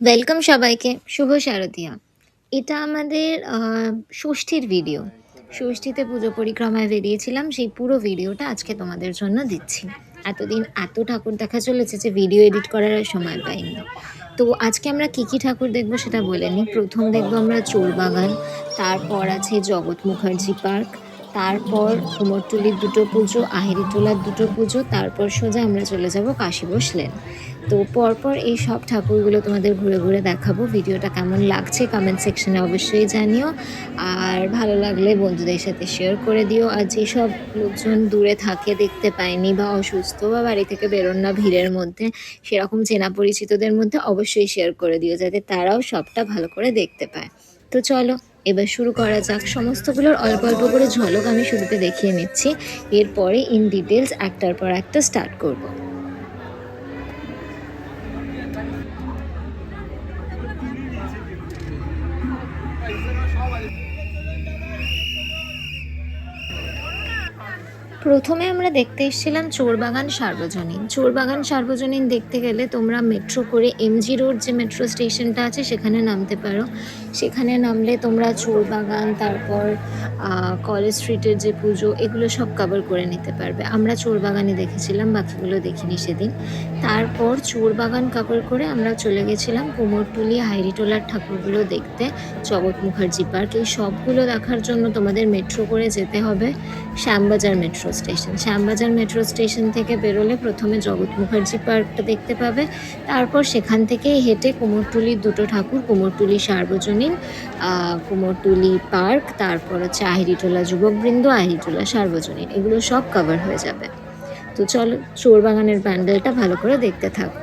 Welcome সবাইকে। শুভ শারদিয়া। এটা আমাদের ষষ্ঠীর ভিডিও। ষষ্ঠীতে পুজো পরিক্রমায় বেরিয়েছিলাম, সেই পুরো ভিডিওটা আজকে তোমাদের জন্য দিচ্ছি। এতদিন এত ঠাকুর দেখা চলেছে যে ভিডিও এডিট করার আর সময় পাইনি। তো আজকে আমরা কী ঠাকুর দেখব সেটা বলে নিই। ১ম দেখব আমরা চোরবাগান, তারপর আছে জগৎ মুখার্জি পার্ক, তারপর কুমোরটুলির দুটো পুজো, আহিরিটোলার দুটো পুজো, তারপর সোজা আমরা চলে যাব কাশীবোস লেন। তো পরপর এই সব ঠাকুরগুলো তোমাদের ঘুরে ঘুরে দেখাবো। ভিডিওটা কেমন লাগছে কমেন্ট সেকশনে অবশ্যই জানিও। আর ভালো লাগলে বন্ধুদের সাথে শেয়ার করে দিও। আর যেসব লোকজন দূরে থাকে, দেখতে পায়নি বা অসুস্থ বা বাড়ি থেকে বেরোন না ভিড়ের মধ্যে, সেরকম চেনা পরিচিতদের মধ্যে অবশ্যই শেয়ার করে দিও যাতে তারাও সবটা ভালো করে দেখতে পায়। তো চলো এবার শুরু করা যাক। সমস্তগুলোর অল্প অল্প করে ঝলক আমি শুরুতে দেখিয়ে নিচ্ছি, এরপরে ইন ডিটেলস একটার পর একটা স্টার্ট করব। প্রথমে আমরা দেখতে এসেছিলাম চোরবাগান সার্বজনীন। চোরবাগান সার্বজনীন দেখতে গেলে তোমরা মেট্রো করে এমজি রোড যে মেট্রো স্টেশনটা আছে সেখানে নামতে পারো। সেখানে নামলে তোমরা চোরবাগান, তারপর কলেজ স্ট্রিটের যে পুজো, এগুলো সব কভার করে নিতে পারবে। আমরা চোরবাগানই দেখেছিলাম, বাকিগুলো দেখিনি সেদিন। তারপর চোরবাগান কভার করে আমরা চলে গেছিলাম কুমোরটুলি, হাইরিটোলার ঠাকুরগুলো দেখতে, জগৎ মুখার্জি পার্ক। এই সবগুলো দেখার জন্য তোমাদের মেট্রো করে যেতে হবে Shyambazar metro station. Shyambazar metro station থেকে বেরোলে প্রথমে জগৎ মুখার্জি পার্কটা দেখতে পাবে, তারপর সেখান থেকেই হেঁটে কুমোরটুলির দুটো ঠাকুর, কুমোরটুলি সার্বজনীন, কুমোরটুলি পার্ক, তারপর হচ্ছে আহিরিটোলা যুবকবৃন্দ, আহিরিটোলা সার্বজনীন, এগুলো সব কভার হয়ে যাবে। তো চলো চোরবাগানের প্যান্ডেলটা ভালো করে দেখতে থাকো।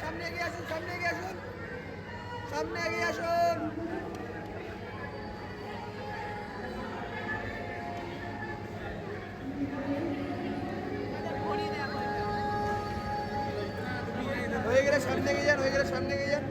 সামনে এগিয়ে আসুন, সামনে এগিয়ে আসুন, সামনে এগিয়ে আসুন। হয়ে গেলে সামনে এগিয়ে যান, হয়ে গেলে সামনে এগিয়ে যান।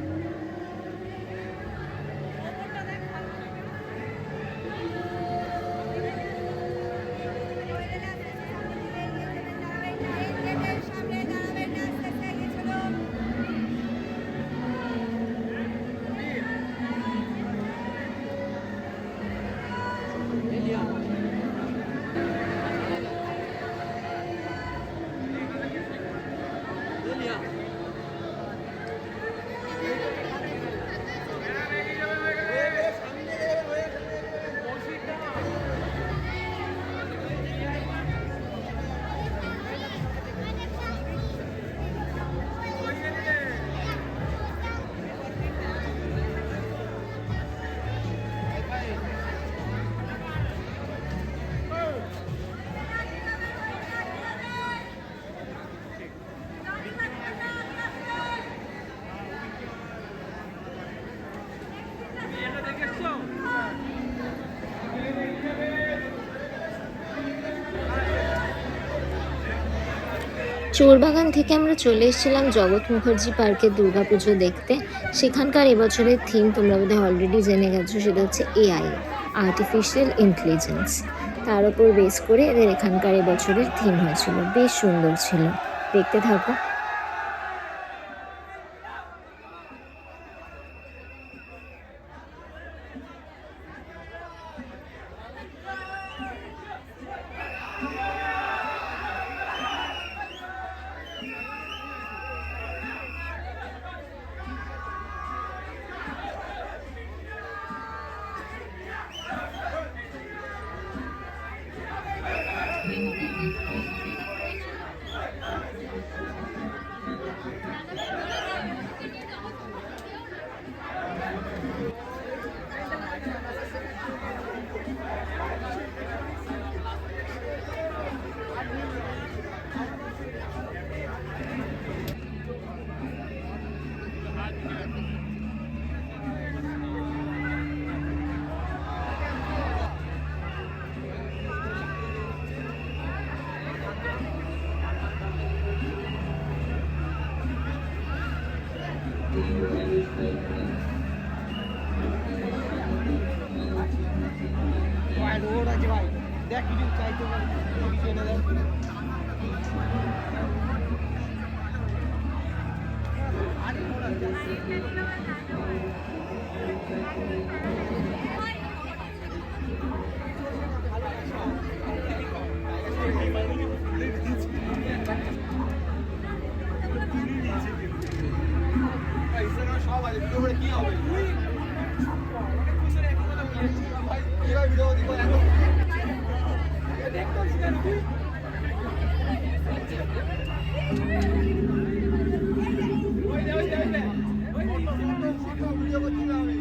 চোরবাগান থেকে আমরা চলে এসেছিলাম জগৎ মুখার্জি পার্কের দুর্গাপুজো দেখতে। সেখানকার এবছরের থিম তোমরা বোধহয় অলরেডি জেনে গেছো, সেটা হচ্ছে এআই, আর্টিফিশিয়াল ইন্টেলিজেন্স। তার উপর বেস করে এদের এখানকার এবছরের থিম হয়েছিল, বেশ সুন্দর ছিল। দেখতে থাকো। রোড আছে ভাই, দেখ কিছু চাইতে পারি কিছু এনে দেয়। সব আছে ভিডিও করে কি হবে ভাই, কিভাবে ভিডিও দিব এখন দেখতে পাচ্ছি না তুই ভিডিও করছি না আমি।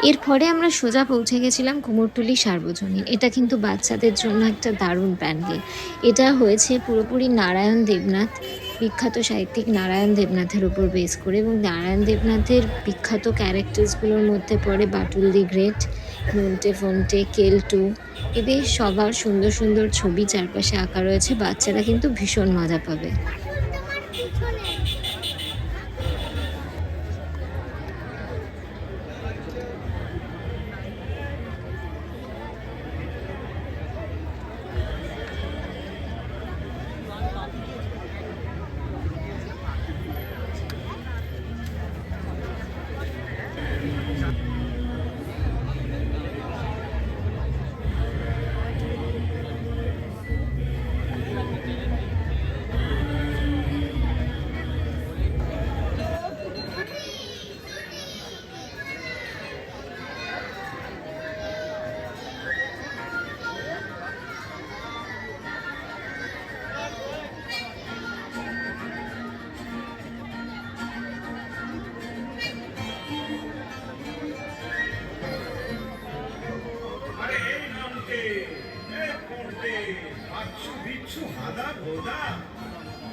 এরপরে আমরা সোজা পৌঁছে গেছিলাম কুমোরটুলি সার্বজনীন। এটা কিন্তু বাচ্চাদের জন্য একটা দারুণ প্যান্ডেল। এটা হয়েছে পুরোপুরি নারায়ণ দেবনাথ, বিখ্যাত সাহিত্যিক নারায়ণ দেবনাথের উপর বেস করে, এবং নারায়ণ দেবনাথের বিখ্যাত ক্যারেক্টার্সগুলোর মধ্যে পড়ে বাটুল দি গ্রেট, নন্টে ফন্টে, কেলটু। এদের সবার সুন্দর সুন্দর ছবি চারপাশে আঁকা রয়েছে। বাচ্চারা কিন্তু ভীষণ মজা পাবে।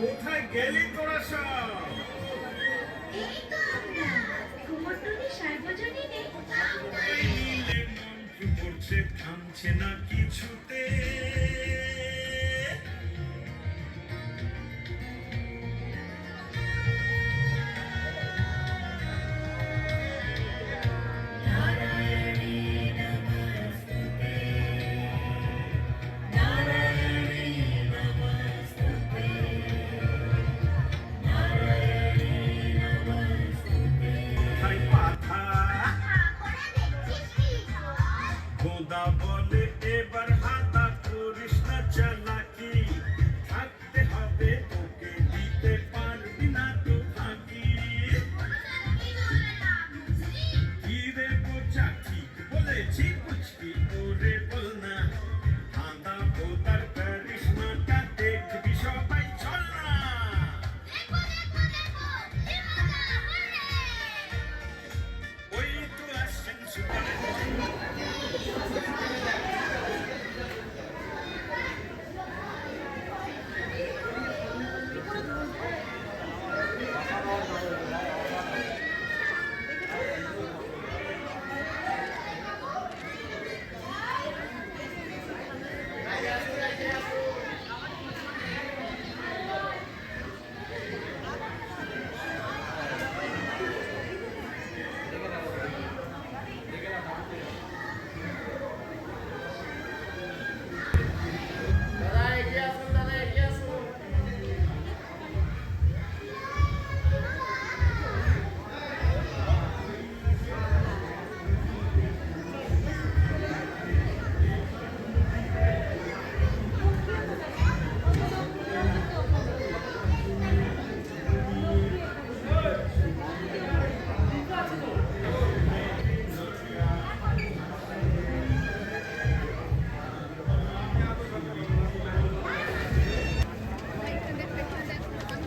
কোথায় গেলি তোরা সব? থামছে না কিছুতে। খোদা বলে এবার হাতা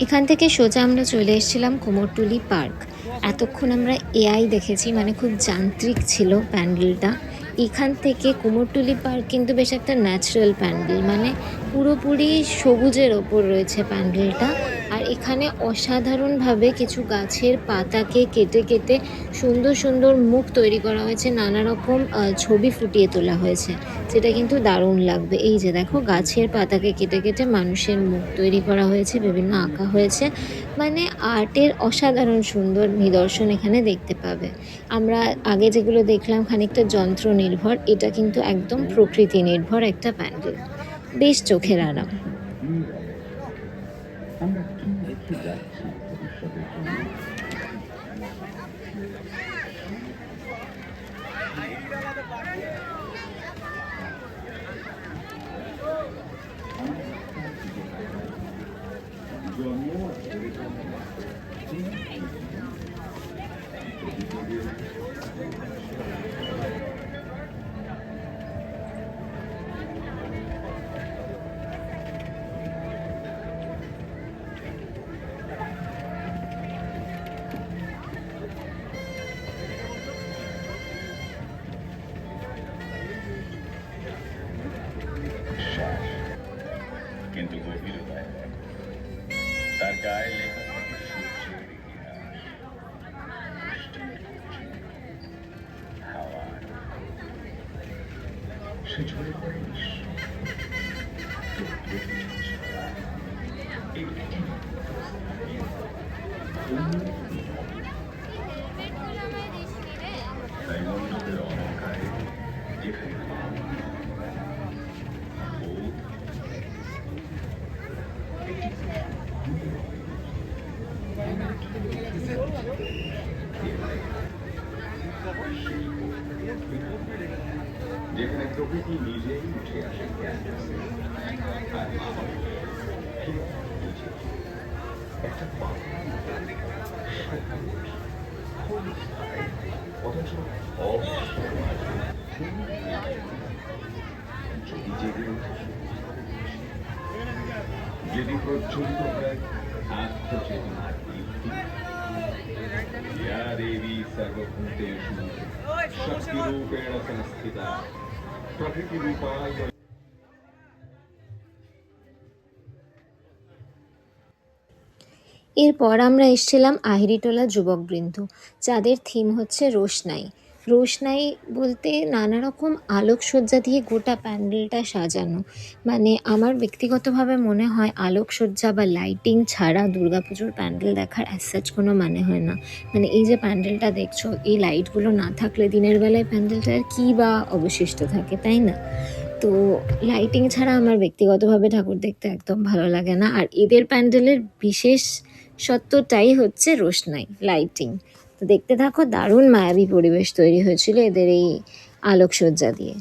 এখান থেকে সোজা আমরা চলে এসেছিলাম কুমোরটুলি পার্ক। এতক্ষণ আমরা এআই দেখেছি, মানে খুব যান্ত্রিক ছিল প্যান্ডেলটা। এখান থেকে কুমোরটুলি পার্ক কিন্তু বেশ একটা ন্যাচারাল প্যান্ডেল, মানে পুরোপুরি সবুজের ওপর রয়েছে প্যান্ডেলটা। আর এখানে অসাধারণভাবে কিছু গাছের পাতাকে কেটে কেটে সুন্দর সুন্দর মুখ তৈরি করা হয়েছে, নানা রকম ছবি ফুটিয়ে তোলা হয়েছে, যেটা কিন্তু দারুণ লাগবে। এই যে দেখো, গাছের পাতাকে কেটে কেটে মানুষের মুখ তৈরি করা হয়েছে, বিভিন্ন আঁকা হয়েছে, মানে আর্টের অসাধারণ সুন্দর নিদর্শন এখানে দেখতে পাবে। আমরা আগে যেগুলো দেখলাম খানিকটা যন্ত্র নির্ভর, এটা কিন্তু একদম প্রকৃতি নির্ভর একটা প্যান্ডেল, বেশ চোখের আরাম। আমরা কি রেখে যাচ্ছি ভবিষ্যতের জন্য? কিন্তু গভীরতায় তার গায়ে লেখা থাকে সূর্যের ইতিহাস, বৃষ্টির গর্জন, হাওয়ার সে ঝরে পড়ে নিঃস্ব। কেউ প্রতিটি ছড়া একটি তাই মণ্ডপের অহংকারে যেখানে বোধ যেখানে প্রকৃতি নিজেই উঠে আসে ক্যানভাসে, আর মানুষ ঠিক নিজে একটা অথচ যদি জেগে ওঠে, যদি প্রজ্বলিত হয় আত্মচেতনার দীপ্তি, या देवी सर्वभूतेषु शक्तिरूपेण संस्थिता प्रकृतिरूपाय। এরপর আমরা এসেছিলাম আহিরিটোলা যুবকবৃন্দ, যাদের থিম হচ্ছে রোশনাই। রোশনাই বলতে নানা রকম আলোকসজ্জা দিয়ে গোটা প্যান্ডেলটা সাজানো। মানে আমার ব্যক্তিগতভাবে মনে হয় আলোকসজ্জা বা লাইটিং ছাড়া দুর্গাপুজোর প্যান্ডেল দেখার অ্যাজ সাচ কোনো মানে হয় না। মানে এই যে প্যান্ডেলটা দেখছো, এই লাইটগুলো না থাকলে দিনের বেলায় প্যান্ডেলটার কী বা অবশিষ্ট থাকে, তাই না? তো লাইটিং ছাড়া আমার ব্যক্তিগতভাবে ঠাকুর দেখতে একদম ভালো লাগে না। আর এদের প্যান্ডেলের বিশেষ সত্যটাই হচ্ছে রোশনাই, লাইটিং। তো দেখতে থাকো, দারুণ মায়াবী পরিবেশ তৈরি হয়েছিল এদের এই আলোকসজ্জা দিয়ে।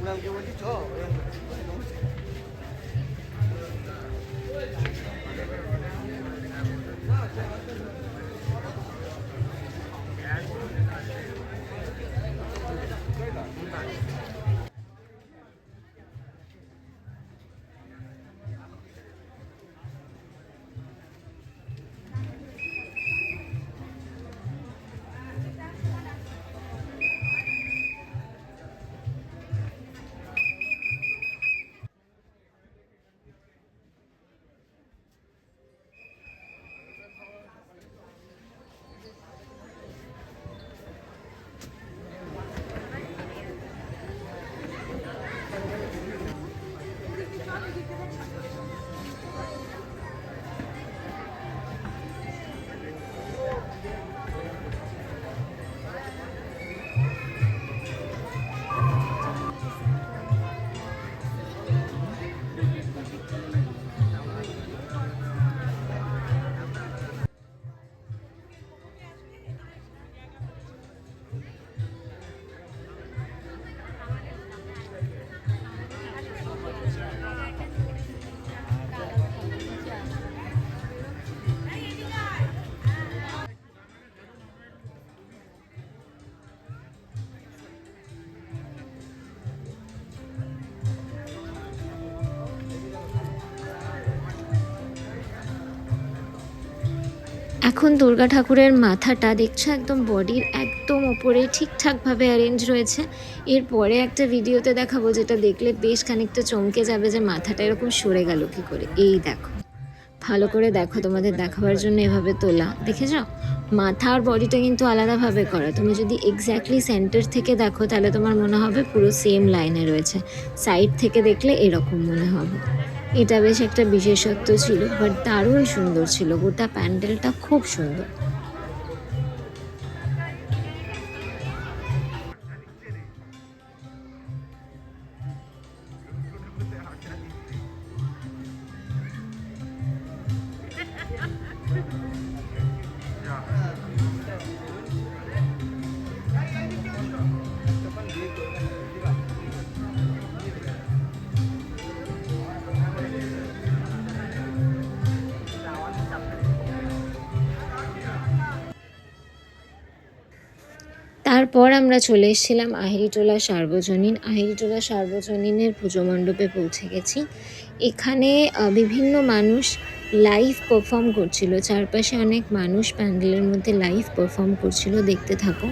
우랑게 어디 줘? এখন দুর্গা ঠাকুরের মাথাটা দেখছো একদম বডির একদম ওপরে ঠিকঠাকভাবে অ্যারেঞ্জ রয়েছে। এরপরে একটা ভিডিওতে দেখাবো যেটা দেখলে বেশ খানিকটা চমকে যাবে যে মাথাটা এরকম সরে গেল কী করে। এই দেখো, ভালো করে দেখো, তোমাদের দেখাবার জন্য এভাবে তোলা, দেখেছ? মাথা আর বডিটা কিন্তু আলাদাভাবে করা। তুমি যদি এক্স্যাক্টলি সেন্টার থেকে দেখো তাহলে তোমার মনে হবে পুরো সেম লাইনে রয়েছে, সাইড থেকে দেখলে এরকম মনে হবে। এটা বেশ একটা বিশেষত্ব ছিল, বাট দারুণ সুন্দর ছিল, গোটা প্যান্ডেলটা খুব সুন্দর। তারপর আমরা চলে এসেছিলাম আহিরিটোলা সার্বজনীন। আহিরিটোলা সার্বজনীনের পুজো মণ্ডপে পৌঁছে গেছি। এখানে বিভিন্ন মানুষ লাইভ পারফর্ম করছিল, চারপাশে অনেক মানুষ প্যান্ডেলের মধ্যে লাইভ পারফর্ম করছিল, দেখতে থাকো।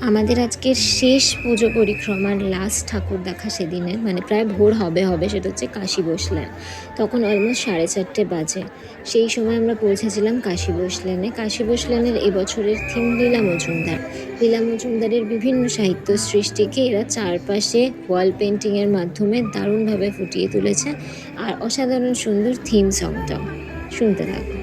আমাদের আজকের শেষ পুজো পরিক্রমার লাস্ট ঠাকুর দেখা সেদিনের, মানে প্রায় ভোর হবে সেটা হচ্ছে কাশী বসলেন। তখন অলমোস্ট 4:30 বাজে। সেই সময় আমরা পৌঁছেছিলাম কাশী বসলেনে। কাশী বসলেনের এবছরের থিম লীলা মজুমদার। লীলা মজুমদারের বিভিন্ন সাহিত্য সৃষ্টিকে এরা চারপাশে ওয়াল পেন্টিংয়ের মাধ্যমে দারুণভাবে ফুটিয়ে তুলেছে। আর অসাধারণ সুন্দর থিম সংটাও। শুনতে থাকো।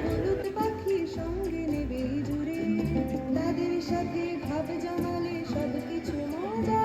হলুদ পাখি সঙ্গে নেবে জুড়ে, তাদের সাথে ভাব জমালে সব কিছু মজা।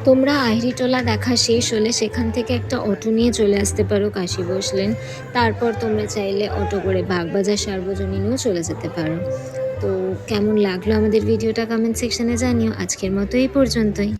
তোমরা আহিরিটোলা দেখা শেষ হলে সেখান থেকে একটা অটো নিয়ে চলে আসতে পারো কাশী বসলেন। তারপর তোমরা চাইলে অটো করে বাগবাজার সার্বজনীনেও চলে যেতে পারো। তো তো কেমন লাগলো আমাদের ভিডিওটা কমেন্ট সেকশনে জানিও। আজকের মতো এই পর্যন্তই।